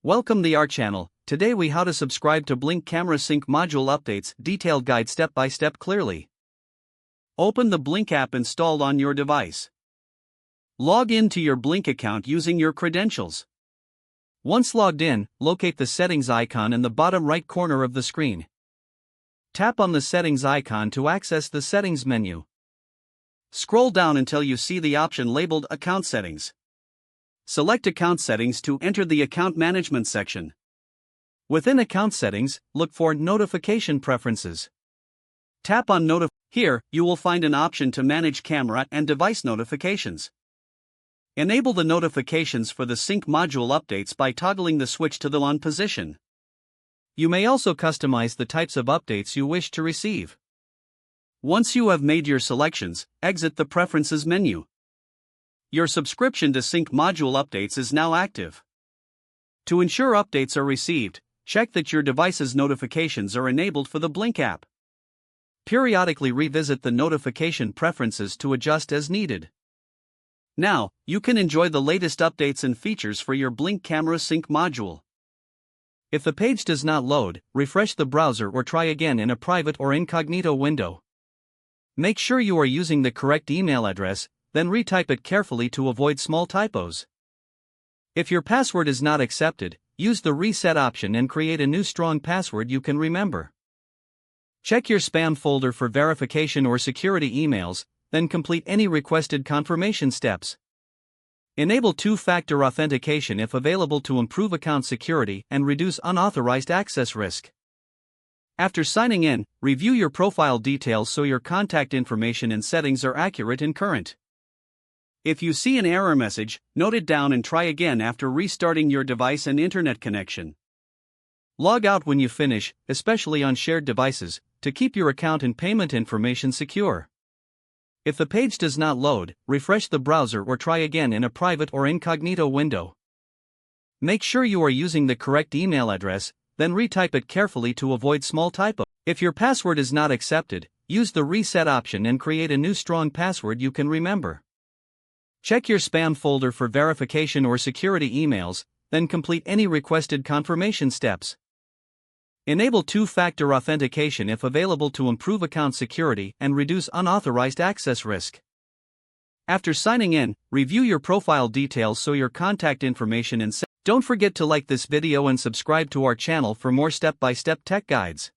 Welcome to our channel. Today we how to subscribe to Blink Camera Sync module updates, detailed guide step by step clearly. Open the Blink app installed on your device. Log in to your Blink account using your credentials. Once logged in, locate the settings icon in the bottom right corner of the screen. Tap on the settings icon to access the settings menu. Scroll down until you see the option labeled Account Settings. Select Account Settings to enter the Account Management section. Within Account Settings, look for Notification Preferences. Tap on Notify. Here, you will find an option to manage camera and device notifications. Enable the notifications for the Sync module updates by toggling the switch to the on position. You may also customize the types of updates you wish to receive. Once you have made your selections, exit the Preferences menu. Your subscription to Sync module updates is now active. To ensure updates are received, check that your device's notifications are enabled for the Blink app. Periodically revisit the notification preferences to adjust as needed. Now, you can enjoy the latest updates and features for your Blink Camera Sync module. If the page does not load, refresh the browser or try again in a private or incognito window. Make sure you are using the correct email address, then retype it carefully to avoid small typos. If your password is not accepted, use the reset option and create a new strong password you can remember. Check your spam folder for verification or security emails, then complete any requested confirmation steps. Enable two-factor authentication if available to improve account security and reduce unauthorized access risk. After signing in, review your profile details so your contact information and settings are accurate and current. If you see an error message, note it down and try again after restarting your device and internet connection. Log out when you finish, especially on shared devices, to keep your account and payment information secure. If the page does not load, refresh the browser or try again in a private or incognito window. Make sure you are using the correct email address, then retype it carefully to avoid small typos. If your password is not accepted, use the reset option and create a new strong password you can remember. Check your spam folder for verification or security emails, then complete any requested confirmation steps. Enable two-factor authentication if available to improve account security and reduce unauthorized access risk. After signing in, review your profile details so your contact information and Don't forget to like this video and subscribe to our channel for more step-by-step tech guides.